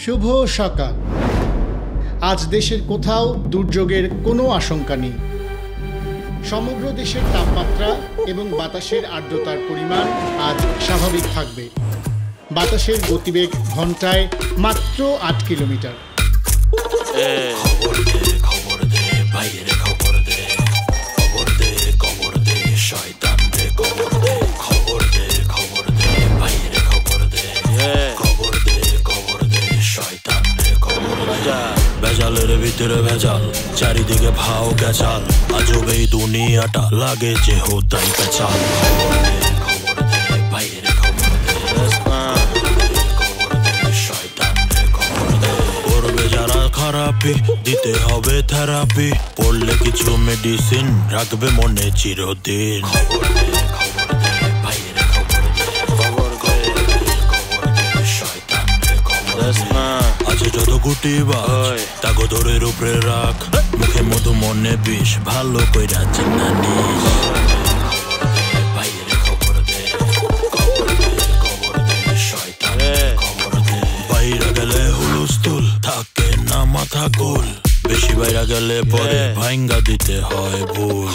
শুভ সকাল। আজ দেশের কোথাও দুর্যোগের কোনো আশঙ্কা নেই। সমগ্র দেশের তাপমাত্রা এবং বাতাসের আর্দ্রতার পরিমাণ আজ স্বাভাবিক থাকবে। বাতাসের গতিবেগ ঘন্টায় মাত্র 8 কিলোমিটার। ভেজালের ভিতরে ভেজাল, চারিদিকে ভাও গেছাল, আজব এই দুনিয়াটা লাগে যে হোতাই পেছাল। করবে যারা খারাপি, দিতে হবে থেরাপি, পড়লে কিছু মেডিসিন, রাখবে মনে চিরদিন। আছে যত গুটি বাজ, তাকে ধরে উপরে রাখ, মুখে মধু মনে বিষ, ভালো কইরা চিন্তা নিস। বাইরা গেলে হুলস্থুল, থাকে না মাথা গোল, বেশি বাইরা গেলে পরে ভাঙ্গা দিতে হয় ভুল।